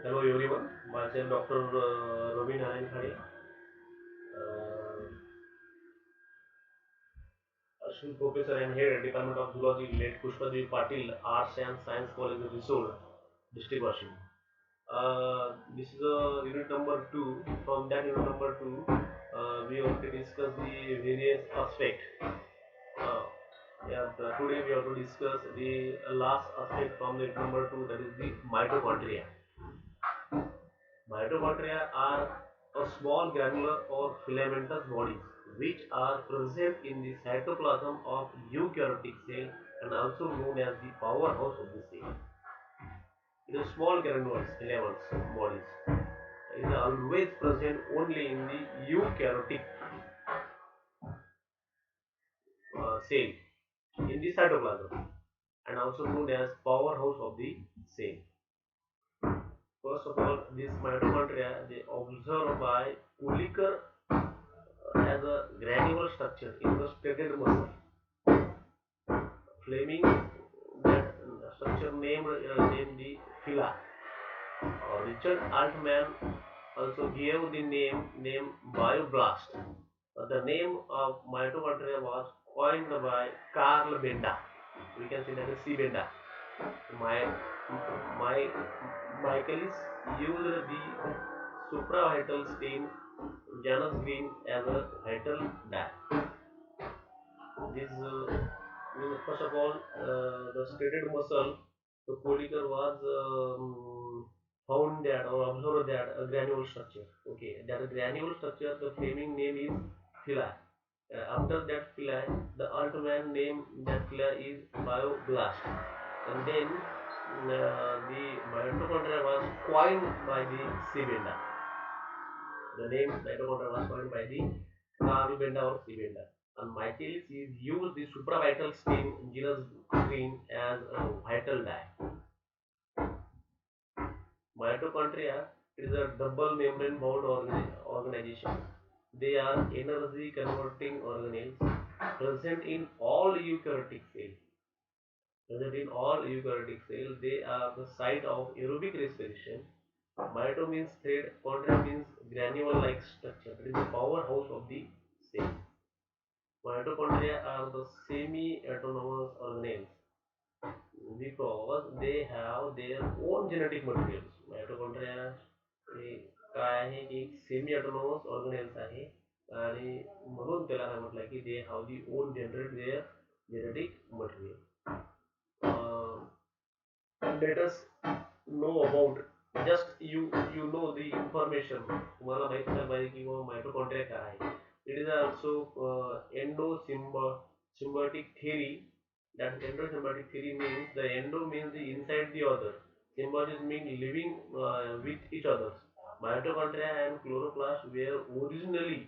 Hello everyone, myself Dr. Ravi Narayan Khade, Assistant Professor and Head Department of Zoology, late Pushpadev Patil, Arts and Science College, Risod, District Washington. This is unit number 2. From that unit number 2, we already discussed the various aspects. Uh, Today we are going to discuss the last aspect from the unit number 2, that is the mitochondria. Mitochondria are a small granular or filamentous bodies which are present in the cytoplasm of eukaryotic cell and also known as the powerhouse of the cell. It is small granules, filaments bodies. It is always present only in the eukaryotic cell in the cytoplasm and also known as powerhouse of the cell. First of all, this mitochondria they observed by Kuliker as a granular structure in the stated muscle. Fleming that structure named the phyla. Richard Altman also gave the name bioblast. The name of mitochondria was coined by Carl Benda. We can say that is C. Benda. My, my Michaelis used the supravital stain Janus green as a vital dye. This first of all, the stated muscle, the Kolliker was found that or observed that a granule structure. Okay, that granule structure, the framing name is phyla. After that phyla, the Altman name that phyla is bioblast. And then the mitochondria was coined by the Sibenda. The name mitochondria was coined by the Carl Benda or Sibenda. And Michaelis is used the supravital stain genus green as a vital dye. Mitochondria is a double membrane bound organization. They are energy converting organelles present in all eukaryotic cells. Present in all eukaryotic cells, they are the site of aerobic respiration. Mito means thread, chondria means granule-like structure. It is the powerhouse of the cell. Mitochondria are the semi-autonomous organelles because they have their own genetic materials. Mitochondria हे काय आहे की एक semi autonomous organelles आहे आणि म्हणून त्याला काय म्हटलं की they have the own generate their genetic material. Let us know about just you know the information. तुम्हाला माहित झालं पाहिजे की मायटोकॉन्ड्रिया काय आहे. It is also endosymbiotic theory. That endosymbiotic theory means the endo means the inside the other. Symbiosis means living with each other. Mitochondria and chloroplast were originally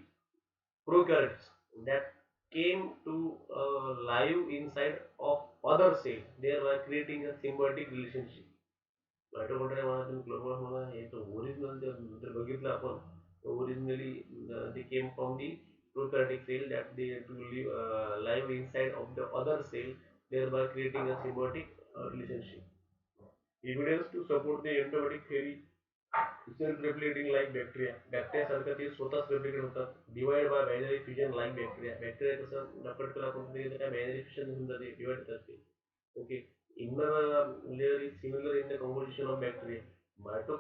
prokaryotes that came to live inside of other cells, thereby creating a symbiotic relationship. Mitochondria म्हणा तुम्ही chloroplast म्हणा हे तर original जर बघितलं आपण originally they came from the prokaryotic cell that they to live inside of the other cell, thereby creating a symbiotic relationship. Evidence to support the endosymbiotic theory. Self replicating like bacteria. Bacteria सारखं ते स्वतःच replicate होतात. Divide by binary fission like bacteria. Bacteria कसं नकट केला कोणतं काय binary fission होऊन जाते divide होतात ते. Okay. Inner layer is similar in the composition of bacteria. Mito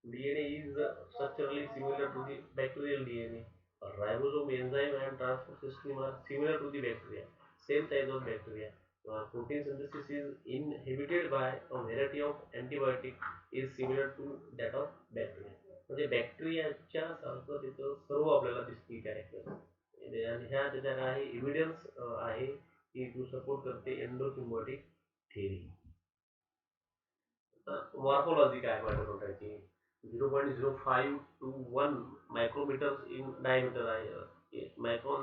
DNA is structurally similar to the bacterial DNA. Ribosome enzyme and transport system are similar to the bacteria. Same size of bacteria. Protein synthesis is inhibited by a variety of antibiotic is similar to that of bacteria. म्हणजे बॅक्टेरियाच्या सारखं तिथं सर्व आपल्याला दिसतील character आणि ह्या त्याच्या काही एव्हिडन्स आहे की टू सपोर्ट करते एंडोसिम्बोटिक थेरी. मॉर्फोलॉजी काय मायटोकॉन्ड्रियाची 0.05 to 1 micrometers in diameter आहे micron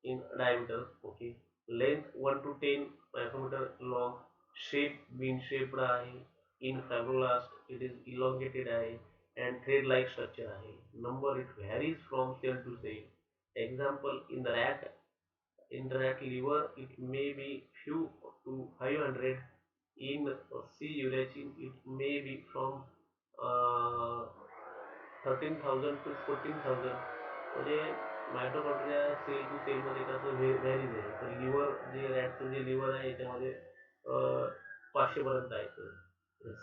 in diameter. Okay, length 1 to 10 micrometer long, shape bean shaped आहे, in fibroblasts it is elongated आहे and thread like structure आहे. Number it varies from cell to cell. Example, in the rat liver it may be few to 500 In C. uracil, it may be from uh, 13,000 to 14,000. म्हणजे mitochondria cell to सेलमध्ये कसं varies आहे. तर liver जे रॅटचं जे liver आहे याच्यामध्ये 500 पर्यंत आहे.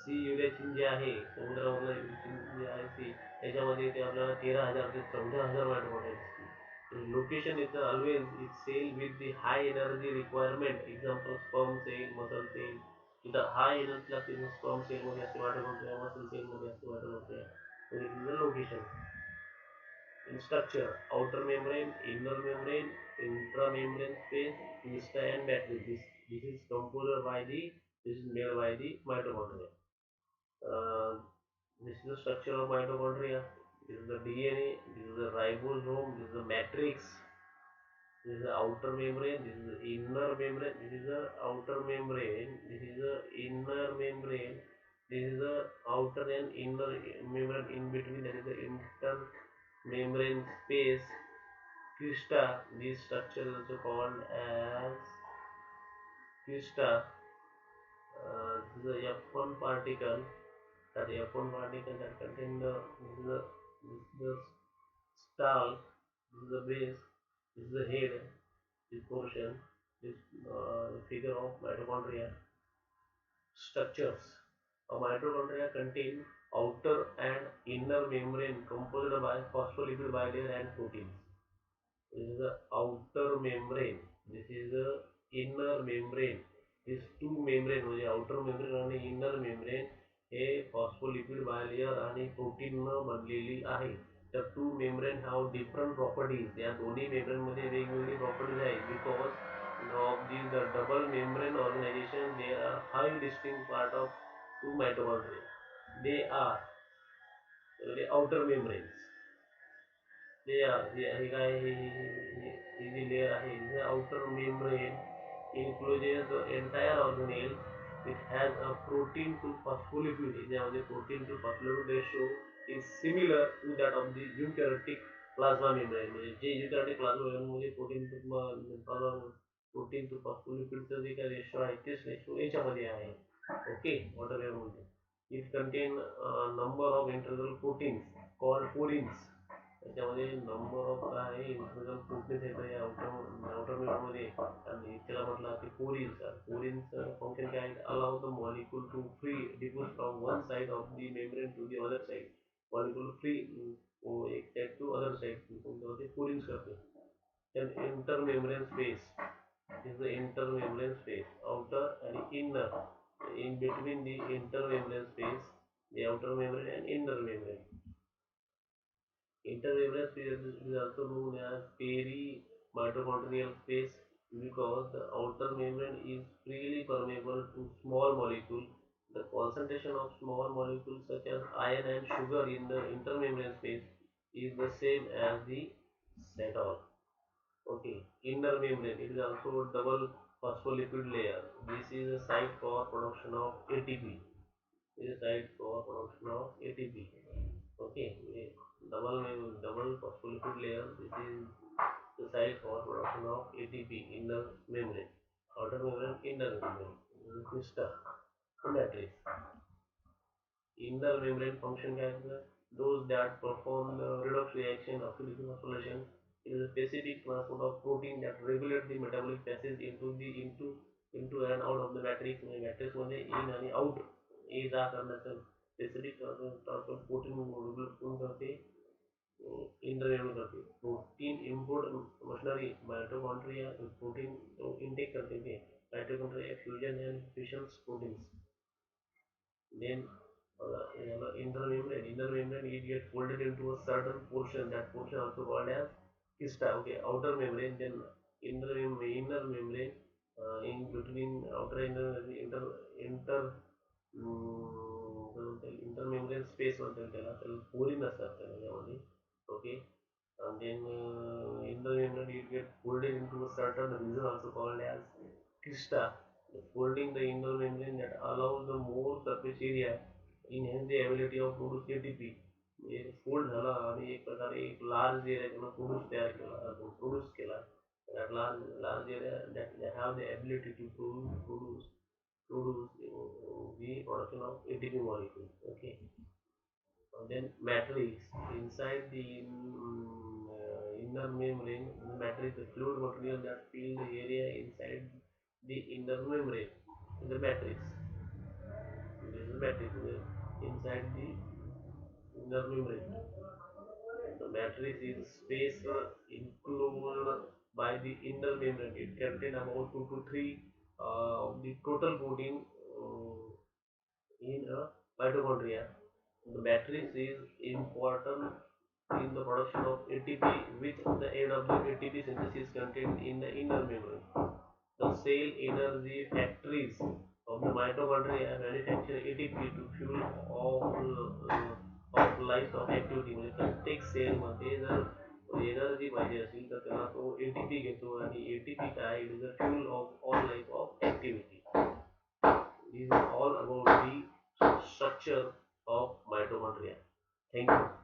सी युरॅसिन जे आहे समुद्रामधलं युरॅसिन जे आहे सी त्याच्यामध्ये ते आपल्याला 13,000 ते 14,000 मायटोकॉन्ड्रिया दिसतील. Location is always is cell with the high energy requirement. Example sperm cell, muscle cell. इथं high energy लागते sperm cell मध्ये असते mitochondria, muscle cell मध्ये असते mitochondria. So this is the location. In structure, outer membrane, inner membrane, intramembrane space, vista and matrix. This is composed by the this is made by the mitochondria. Uh, this is the structure of mitochondria. This is the DNA. This is the ribosome. This is the matrix. This is the outer membrane. This is the inner membrane. This is the outer membrane. This is the inner membrane. This is the outer and inner membrane. In between there is the intermembrane space. Crista. This structure is also called as crista. This is a F1 particle. That F1 particle that contain the stall. This is the base. This is the head. This portion. This figure of mitochondria. Structures. A mitochondria contain outer and inner membrane composed by phospholipid bilayer and proteins. This is the outer membrane. This is the inner membrane. These two membrane म्हणजे outer membrane आणि inner membrane हे phospholipid bilayer आणि protein न बनलेली आहे. The two membrane have different properties. या दोन्ही membrane मध्ये वेगवेगळी properties आहेत because of these the double membrane organization there are five distinct part of two mitochondria. They are the outer membranes. They are he guy he the layer आहे the outer membrane encloses the entire organelle. It has a protein to phospholipid ज्यामध्ये protein to phospholipid ratio is similar to that of the eukaryotic plasma membrane. म्हणजे जे eukaryotic plasma membrane मध्ये protein to phospholipid चा जे काही ratio आहे तेच ratio याच्यामध्ये आहे. Okay water मध्ये it contain a number of internal proteins called purines. त्याच्यामध्ये नंबर ऑफ काय आहे इंटरनल प्रोटीन्स येतं या आउटर मध्ये आणि त्याला म्हटलं की पोरिन्सचं फंक्शन काय आहे allow the molecule to free diffuse from one side of the membrane to the other side. Molecule free एक साइड टू अदर साइड ते पोरिन्स करते. then intermembrane space is the intermembrane space outer and inner. In between the intermembrane space the outer membrane and inner membrane. Intermembrane space is also known as peri-mitochondrial space because the outer membrane is freely permeable to small molecules. The concentration of small molecules such as iron and sugar in the intermembrane space is the same as the Setol. Okay, inner membrane it is also a double phospholipid layer. This is a site for production of ATP. This is a site for production of ATP. Okay, double phospholipid layer. This is the site for production of ATP in the membrane. Outer membrane, inner membrane. Crystal matrix. Inner membrane function character. Those that perform the redox reaction oxidation phosphorylation. It is a specific transport of protein that regulate the metabolic passage into and out of the matrix. Matrix मध्ये in आणि out ये जा करण्याचं specific transport protein regulate करून करते. Interview करते protein import machinery mitochondria protein intake करते थे mitochondria fusion and fission proteins then inner membrane it gets folded into a certain portion. That portion also called as crista. Okay, outer membrane, then inner membrane in between outer inter intermembrane space म्हणतात त्याला पोरीन असतात त्याच्यामध्ये. Okay, and then intermembrane it gets folded into a certain region also called as crista. Folding the inner membrane that allows the more surface area enhance the ability of produce ATP. Fold झाला आणि एक प्रकारे एक large area त्यानं produce केला that large area that they have the ability to produce produce the production of ATP molecule. Okay. Then matrix inside the inner membrane. The matrix, the fluid material that fill the area inside the inner membrane. The matrix. This is the matrix inside the inner membrane. The matrix is space enclosed by the inner membrane. It contains about 2 to 3 of the total protein in a mitochondria. The matrix is important in the production of ATP, with the aid of the ATP synthesis contained in the inner membrane. The cell energy factories of the mitochondria manufacture ATP to fuel of life of activity. म्हणजे प्रत्येक सेलमध्ये जर energy पाहिजे असेल तर त्याला तो ATP घेतो आणि एटीपी काय it is the fuel of all life of activity. This is all about the structure of mitochondria. Thank you.